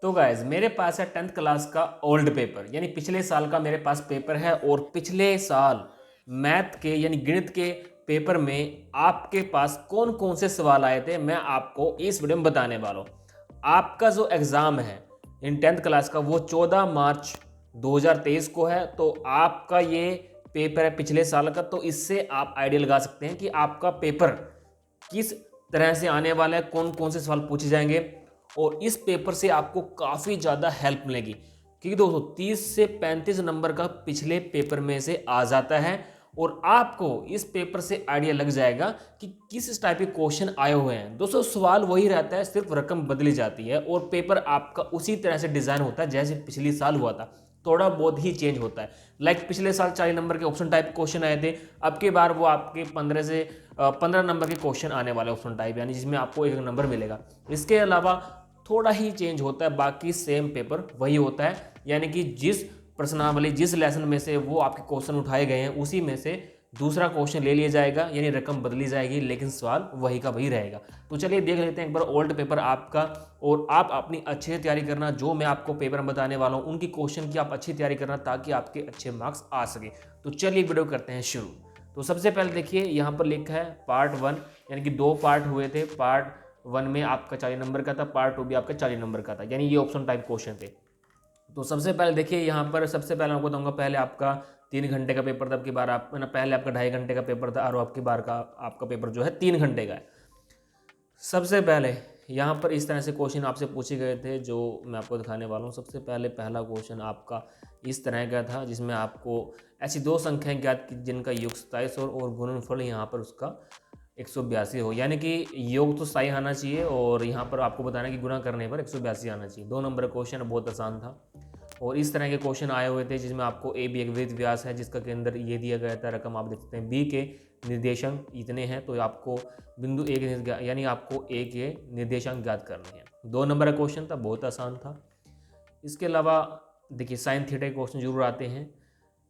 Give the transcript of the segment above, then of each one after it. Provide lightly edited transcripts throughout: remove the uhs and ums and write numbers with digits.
तो गाइज मेरे पास है 10th क्लास का ओल्ड पेपर, यानी पिछले साल का मेरे पास पेपर है। और पिछले साल मैथ के यानी गणित के पेपर में आपके पास कौन कौन से सवाल आए थे मैं आपको इस वीडियो में बताने वाला हूँ। आपका जो एग्ज़ाम है इन 10th क्लास का वो 14 मार्च 2023 को है। तो आपका ये पेपर है पिछले साल का, तो इससे आप आइडिया लगा सकते हैं कि आपका पेपर किस तरह से आने वाला है, कौन कौन से सवाल पूछे जाएंगे। और इस पेपर से आपको काफ़ी ज़्यादा हेल्प मिलेगी, क्योंकि दोस्तों 30 से 35 नंबर का पिछले पेपर में से आ जाता है। और आपको इस पेपर से आइडिया लग जाएगा कि किस टाइप के क्वेश्चन आए हुए हैं। दोस्तों सवाल वही रहता है, सिर्फ रकम बदली जाती है और पेपर आपका उसी तरह से डिज़ाइन होता है जैसे पिछले साल हुआ था, थोड़ा बहुत ही चेंज होता है। लाइक पिछले साल 40 नंबर के ऑप्शन टाइप क्वेश्चन आए थे, अब की बार वो आपके 15 नंबर के क्वेश्चन आने वाले ऑप्शन टाइप, यानी जिसमें आपको एक नंबर मिलेगा। इसके अलावा थोड़ा ही चेंज होता है, बाकी सेम पेपर वही होता है। यानी कि जिस प्रश्नावली जिस लेसन में से वो आपके क्वेश्चन उठाए गए हैं उसी में से दूसरा क्वेश्चन ले लिया जाएगा, यानी रकम बदली जाएगी लेकिन सवाल वही का वही रहेगा। तो चलिए देख लेते हैं एक बार ओल्ड पेपर आपका, और आप अपनी अच्छे से तैयारी करना। जो मैं आपको पेपर में बताने वाला हूँ उनकी क्वेश्चन की आप अच्छी तैयारी करना ताकि आपके अच्छे मार्क्स आ सके। तो चलिए वीडियो करते हैं शुरू। तो सबसे पहले देखिए यहाँ पर लिखा है पार्ट 1, यानी कि 2 पार्ट हुए थे। पार्ट 1 में आपका 40 नंबर का था, पार्ट 2 भी आपका 40 नंबर का था, यानी ये ऑप्शन टाइप क्वेश्चन थे। तो सबसे पहले देखिए यहाँ पर, सबसे पहले मैं आपको बताऊंगा, पहले आपका 3 घंटे का पेपर था, अब की बार आप ना पहले आपका 2.5 घंटे का पेपर था, और अब की बार का आपका पेपर जो है 3 घंटे का है। सबसे पहले यहाँ पर इस तरह से क्वेश्चन आपसे पूछे गए थे जो मैं आपको दिखाने वाला हूँ। सबसे पहले पहला क्वेश्चन आपका इस तरह का था जिसमें आपको ऐसी दो संख्याएं ज्ञात की जिनका योग 27 और गुणनफल यहाँ पर उसका 182 हो, यानी कि योग तो सही आना चाहिए और यहाँ पर आपको बताना कि गुणा करने पर 182 आना चाहिए। 2 नंबर का क्वेश्चन बहुत आसान था। और इस तरह के क्वेश्चन आए हुए थे जिसमें आपको ए बी एक वृत्त व्यास है जिसका केंद्र ये दिया गया था, रकम आप देख सकते हैं, बी के निर्देशांक इतने हैं, तो आपको बिंदु ए के यानी आपको ए के निर्देशांक ज्ञात करने हैं। 2 नंबर का क्वेश्चन था, बहुत आसान था। इसके अलावा देखिए साइन थीटा के क्वेश्चन जरूर आते हैं,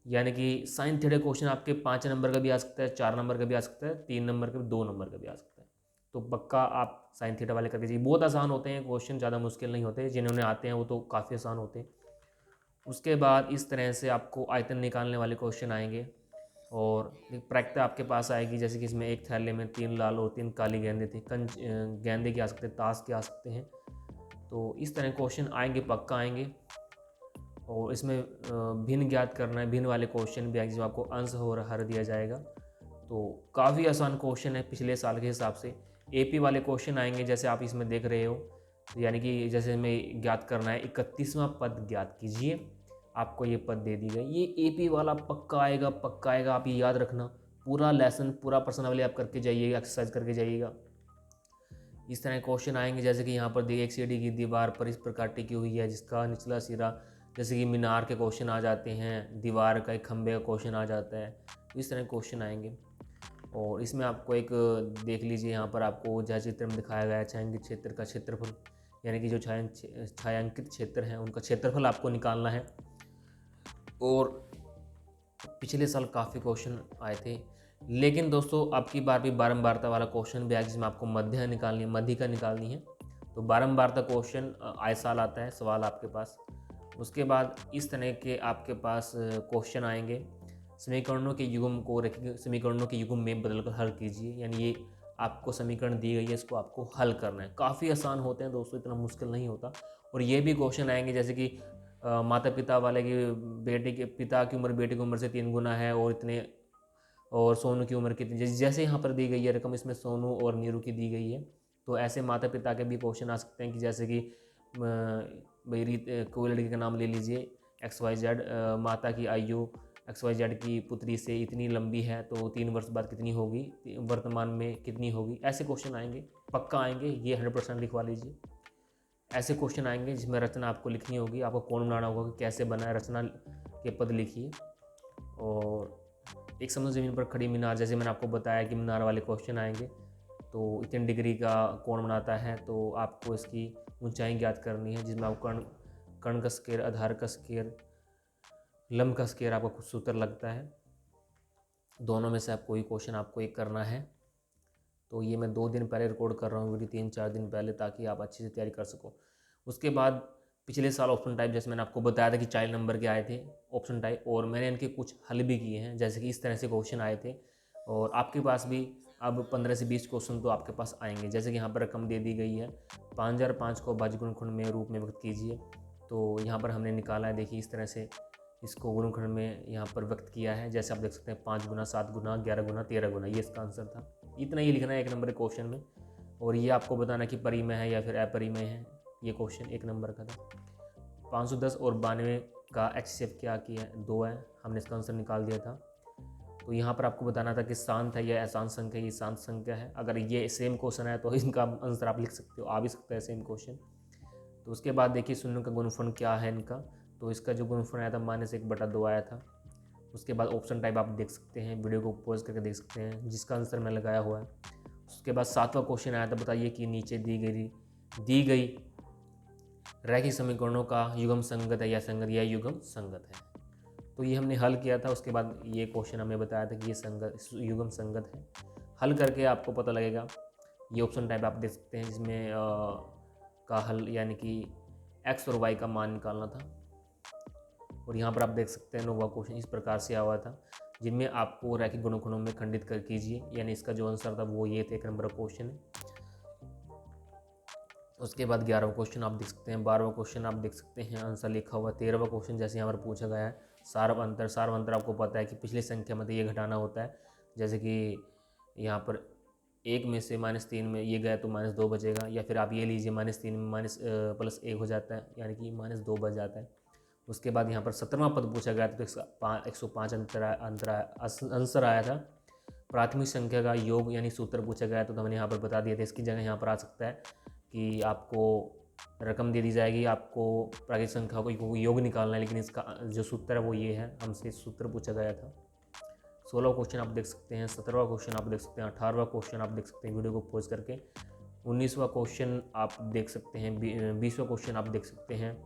यानी कि साइन थीटा क्वेश्चन आपके 5 नंबर का भी आ सकता है, 4 नंबर का भी आ सकता है, 3 नंबर का भी, 2 नंबर का भी आ सकता है। तो पक्का आप साइन थीटा वाले करके जाइए, बहुत आसान होते हैं क्वेश्चन, ज़्यादा मुश्किल नहीं होते। जिन्होंने आते हैं वो तो काफ़ी आसान होते हैं। उसके बाद इस तरह से आपको आयतन निकालने वाले क्वेश्चन आएंगे और एक प्रायिकता आपके पास आएगी, जैसे कि इसमें एक थैले में 3 लाल और 3 काली गेंदें थी। गेंदे के आ सकते हैं, ताश के आ सकते हैं। तो इस तरह क्वेश्चन आएंगे, पक्का आएंगे। और इसमें भिन्न ज्ञात करना है, भिन्न वाले क्वेश्चन भी आएंगे जिसमें आपको अंश और हर दिया जाएगा। तो काफ़ी आसान क्वेश्चन है पिछले साल के हिसाब से। एपी वाले क्वेश्चन आएंगे जैसे आप इसमें देख रहे हो, यानी कि जैसे हमें ज्ञात करना है 31वां पद ज्ञात कीजिए, आपको ये पद दे दी गई। ये एपी वाला पक्का आएगा, पक्का आएगा, आप ये याद रखना। पूरा लेसन, पूरा प्रश्नावली आप करके जाइएगा, एक्सरसाइज करके जाइएगा। इस तरह क्वेश्चन आएंगे जैसे कि यहाँ पर देखिए एक सीढ़ी की दीवार पर इस प्रकार टिकी हुई है जिसका निचला सिरा, जैसे कि मीनार के क्वेश्चन आ जाते हैं, दीवार का एक खंबे का क्वेश्चन आ जाता है। इस तरह क्वेश्चन आएंगे। और इसमें आपको एक देख लीजिए, यहाँ पर आपको जहाँ चित्र में दिखाया गया है छायांकित क्षेत्र का क्षेत्रफल, यानी कि जो छायांकित क्षेत्र हैं उनका क्षेत्रफल आपको निकालना है। और पिछले साल काफ़ी क्वेश्चन आए थे, लेकिन दोस्तों अब की बार भी बारंबारता वाला क्वेश्चन भी आया जिसमें आपको मध्यिका निकालनी है। तो बारंबारता क्वेश्चन आए साल आता है सवाल आपके पास। उसके बाद इस तरह के आपके पास क्वेश्चन आएंगे, समीकरणों के युग्म को रखिए, समीकरणों के युग्म में बदलकर हल कीजिए, यानी ये आपको समीकरण दी गई है, इसको आपको हल करना है। काफ़ी आसान होते हैं दोस्तों, इतना मुश्किल नहीं होता। और ये भी क्वेश्चन आएंगे जैसे कि माता पिता वाले की बेटे के पिता की उम्र बेटे की उम्र से 3 गुना है और इतने, और सोनू की उम्र कितनी, जैसे यहाँ पर दी गई है रकम, इसमें सोनू और नीरू की दी गई है। तो ऐसे माता पिता के भी क्वेश्चन आ सकते हैं कि जैसे कि भाई कोई लड़की का नाम ले लीजिए XYZ, माता की आयु XYZ की पुत्री से इतनी लंबी है तो 3 वर्ष बाद कितनी होगी, वर्तमान में कितनी होगी। ऐसे क्वेश्चन आएंगे, पक्का आएंगे, ये 100% लिखवा लीजिए। ऐसे क्वेश्चन आएंगे जिसमें रचना आपको लिखनी होगी, आपको कौन बनाना होगा कि कैसे बना है, रचना के पद लिखिए। और एक समुद्र ज़मीन पर खड़ी मीनार, जैसे मैंने आपको बताया कि मीनार वाले क्वेश्चन आएंगे। तो इतने डिग्री का कोण बनाता है तो आपको इसकी ऊंचाई ज्ञात करनी है, जिसमें आपको कर्ण का स्केयर, आधार का स्केयर, लंब का स्केयर आपका कुछ सूत्र लगता है। दोनों में से आप कोई क्वेश्चन आपको एक करना है। तो ये मैं 2 दिन पहले रिकॉर्ड कर रहा हूँ वीडियो, 3-4 दिन पहले, ताकि आप अच्छे से तैयारी कर सको। उसके बाद पिछले साल ऑप्शन टाइप जैसे मैंने आपको बताया था कि चाइल्ड नंबर के आए थे ऑप्शन टाइप, और मैंने इनके कुछ हल भी किए हैं, जैसे कि इस तरह से क्वेश्चन आए थे। और आपके पास भी अब 15 से 20 क्वेश्चन तो आपके पास आएंगे। जैसे कि यहाँ पर रकम दे दी गई है 5005 को भाज्य गुणनखंड में रूप में व्यक्त कीजिए। तो यहाँ पर हमने निकाला है, देखिए इस तरह से इसको गुणनखंड में यहाँ पर व्यक्त किया है। जैसे आप देख सकते हैं 5 गुना, 7 गुना, 11 गुना, 13 गुना, ये इसका आंसर था। इतना ही लिखना है 1 नंबर के क्वेश्चन में, और ये आपको बताना कि परिमेय है या फिर अपरिमेय है। ये क्वेश्चन 1 नंबर का था। 510 और 92 का HCF क्या किया है, 2 है, हमने इसका आंसर निकाल दिया था। तो यहाँ पर आपको बताना था कि शांत है या अशांत संख्या, ये शांत संख्या है। अगर ये सेम क्वेश्चन है तो इनका आंसर आप लिख सकते हो, आ भी सकता है सेम क्वेश्चन। तो उसके बाद देखिए शून्य का गुणनफल क्या है इनका, तो इसका जो गुणनफल आया था -1/2 आया था। उसके बाद ऑप्शन टाइप आप देख सकते हैं, वीडियो को पॉज करके देख सकते हैं, जिसका आंसर मैं लगाया हुआ है। उसके बाद 7वां क्वेश्चन आया था, बताइए कि नीचे दी गई रैखिक समीकरणों का युग्म संगत है या संगत, या युग्म संगत है। तो ये हमने हल किया था। उसके बाद ये क्वेश्चन हमें बताया था कि ये युग्म संगत है। हल करके आपको पता लगेगा। ये ऑप्शन टाइप आप देख सकते हैं, जिसमें का हल यानी कि x और y का मान निकालना था। और यहाँ पर आप देख सकते हैं 9वां क्वेश्चन इस प्रकार से आया हुआ था, जिनमें आपको रैखिक गुणनखंडों में खंडित कर कीजिए, यानी इसका जो आंसर था वो ये थे, 1 नंबर क्वेश्चन है। उसके बाद 11वां क्वेश्चन आप देख सकते हैं, 12वां क्वेश्चन आप देख सकते हैं, आंसर लिखा हुआ। 13वां क्वेश्चन जैसे यहाँ पर पूछा गया है, सार्व अंतर आपको पता है कि पिछली संख्या में तो ये घटाना होता है। जैसे कि यहाँ पर 1 में से -3 में ये गया तो -2 बचेगा, या फिर आप ये लीजिए -3 में +1 हो जाता है, यानी कि -2 बच जाता है। उसके बाद यहाँ पर 17वां पद पूछा गया था, तो इसका 105 आंसर आया था। प्राथमिक संख्या का योग यानी सूत्र पूछा गया, तो हमने यहाँ पर बता दिया था। इसकी जगह यहाँ पर आ सकता है कि आपको रकम दे दी जाएगी, आपको प्राकृतिक संख्या को योग निकालना है, लेकिन इसका जो सूत्र है वो ये है, हमसे सूत्र पूछा गया था। 16वां क्वेश्चन आप देख सकते हैं, 17वां क्वेश्चन आप देख सकते हैं, 18वां क्वेश्चन आप देख सकते हैं वीडियो को पॉज करके, 19वां क्वेश्चन आप देख सकते हैं, 20वां क्वेश्चन आप देख सकते हैं।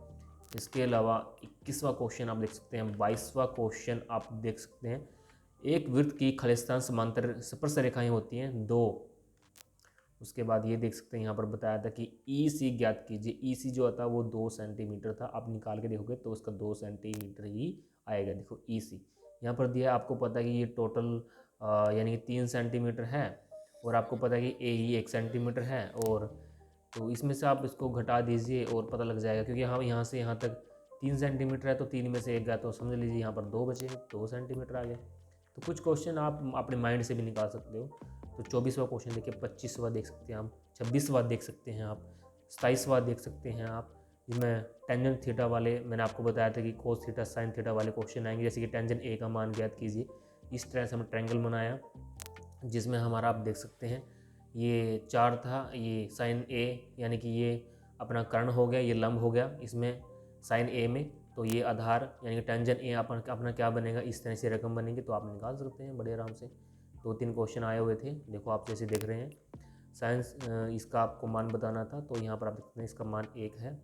इसके अलावा 21वां क्वेश्चन आप देख सकते हैं, 22वां क्वेश्चन आप देख सकते हैं। एक वृत्त की खलिस्तान समांतर स्पर्श रेखाएं होती हैं 2। उसके बाद ये देख सकते हैं, यहाँ पर बताया था कि EC ज्ञात कीजिए। EC जो आता है वो 2 सेंटीमीटर था, आप निकाल के देखोगे तो उसका 2 सेंटीमीटर ही आएगा। देखो EC यहाँ पर दिया, आपको पता है कि ये टोटल यानी कि 3 सेंटीमीटर है, और आपको पता है कि AE 1 सेंटीमीटर है, और तो इसमें से आप इसको घटा दीजिए और पता लग जाएगा, क्योंकि हम यहाँ से यहाँ तक 3 सेंटीमीटर है, तो 3 में से 1 गया तो समझ लीजिए यहाँ पर 2 बचे, 2 सेंटीमीटर आ गया। तो कुछ क्वेश्चन आप अपने माइंड से भी निकाल सकते हो। तो 24वां क्वेश्चन देखिए, 25वां देख सकते हैं आप, 26वां देख सकते हैं आप, 27वां देख सकते हैं आप, जिसमें टेंजेंट थीटा वाले मैंने आपको बताया था कि कोस थीटा साइन थीटा वाले क्वेश्चन आएंगे। जैसे कि टेंजेंट A का मान ज्ञात कीजिए। इस तरह से हमने ट्रायंगल बनाया, जिसमें हमारा आप देख सकते हैं ये 4 था, ये साइन A यानी कि ये अपना कर्ण हो गया, ये लंब हो गया इसमें साइन A में, तो ये आधार यानी कि टेंजेंट A अपना क्या बनेगा, इस तरह से रकम बनेगी। तो आप निकाल सकते हैं बड़े आराम से। 2-3 क्वेश्चन आए हुए थे, देखो आप जैसे देख रहे हैं। साइंस इसका आपको मान बताना था, तो यहाँ पर आप देखते हैं इसका मान 1 है।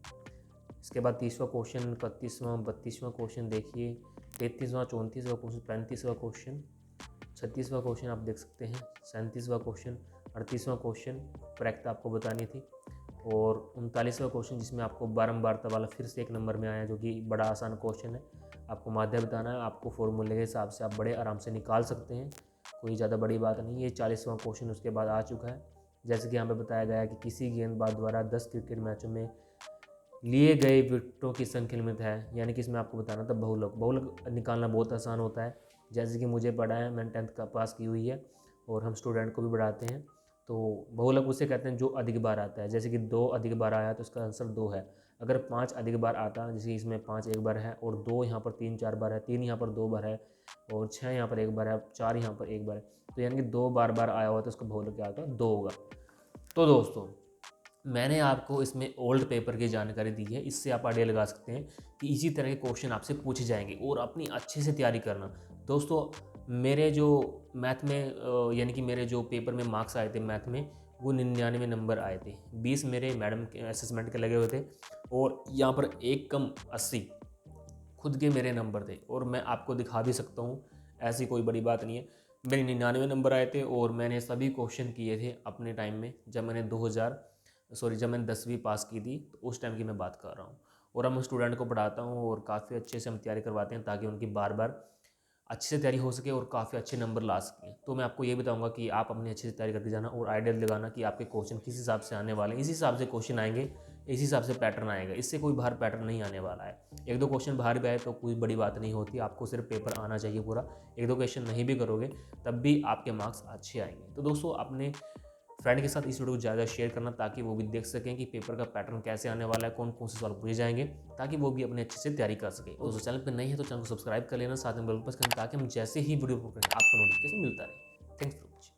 इसके बाद 30वां क्वेश्चन, 31वां, 32वां क्वेश्चन देखिए, 33वां, 34वां क्वेश्चन, 35वां क्वेश्चन, 36वां क्वेश्चन आप देख सकते हैं, 37वां क्वेश्चन, 38वां क्वेश्चन करेक्ट आपको बतानी थी, और 39वां क्वेश्चन जिसमें आपको बारंबारता वाला फिर से 1 नंबर में आया, जो कि बड़ा आसान क्वेश्चन है। आपको माध्य बताना है, आपको फॉर्मूले के हिसाब से आप बड़े आराम से निकाल सकते हैं, कोई ज़्यादा बड़ी बात नहीं है। 40वां क्वेश्चन उसके बाद आ चुका है। जैसे कि यहाँ पे बताया गया है कि किसी गेंदबाज द्वारा 10 क्रिकेट मैचों में लिए गए विकेटों की संख्या निम्नलिखित है, यानी कि इसमें आपको बताना था बहुलक निकालना बहुत आसान होता है। जैसे कि मुझे पढ़ा है, मैंने 10th का पास की हुई है, और हम स्टूडेंट को भी बढ़ाते हैं। तो बहुलक उसे कहते हैं जो अधिक बार आता है। जैसे कि 2 अधिक बार आया तो इसका आंसर 2 है। अगर 5 अधिक बार आता, जैसे इसमें 5 एक बार है, और 2 यहाँ पर 3-4 बार है, 3 यहाँ पर 2 बार है, और 6 यहाँ पर 1 बार है, 4 यहाँ पर 1 बार है, तो यानी कि 2 बार आया हुआ तो उसका बहुलक क्या होगा, 2 होगा। तो दोस्तों, मैंने आपको इसमें ओल्ड पेपर की जानकारी दी है, इससे आप आइडिया लगा सकते हैं कि इसी तरह के क्वेश्चन आपसे पूछे जाएंगे, और अपनी अच्छे से तैयारी करना। दोस्तों, मेरे जो मैथ में यानी कि मेरे जो पेपर में मार्क्स आए थे मैथ में, वो 99 नंबर आए थे। 20 मेरे मैडम के असेसमेंट के लगे हुए थे, और यहाँ पर 1 कम 80 खुद के मेरे नंबर थे, और मैं आपको दिखा भी सकता हूँ, ऐसी कोई बड़ी बात नहीं है। मेरे 99 नंबर आए थे, और मैंने सभी क्वेश्चन किए थे अपने टाइम में, जब मैंने 10वीं पास की थी, तो उस टाइम की मैं बात कर रहा हूँ। और हम स्टूडेंट को पढ़ाता हूँ और काफ़ी अच्छे से हम तैयारी करवाते हैं ताकि उनकी बार बार अच्छे से तैयारी हो सके और काफ़ी अच्छे नंबर ला सकें। तो मैं आपको ये बताऊंगा कि आप अपनी अच्छे से तैयारी करके जाना और आइडिया लगाना कि आपके क्वेश्चन किस हिसाब से आने वाले हैं। इसी हिसाब से क्वेश्चन आएंगे, इसी हिसाब से पैटर्न आएगा, इससे कोई बाहर पैटर्न नहीं आने वाला है। एक दो क्वेश्चन बाहर भी आए तो कोई बड़ी बात नहीं होती, आपको सिर्फ पेपर आना चाहिए पूरा। एक दो क्वेश्चन नहीं भी करोगे तब भी आपके मार्क्स अच्छे आएंगे। तो दोस्तों अपने फ्रेंड के साथ इस वीडियो को ज़्यादा शेयर करना ताकि वो भी देख सकें कि पेपर का पैटर्न कैसे आने वाला है, कौन कौन से सवाल पूछे जाएंगे, ताकि वो भी अपने अच्छे से तैयारी कर सके। दोस्तों चैनल पर नहीं है तो चैनल को सब्सक्राइब कर लेना, साथ में बेल प्रेस करें ताकि हम जैसे ही वीडियो अपलोड करें आपको नोटिफिकेशन मिलता रहे। Thanks for watching.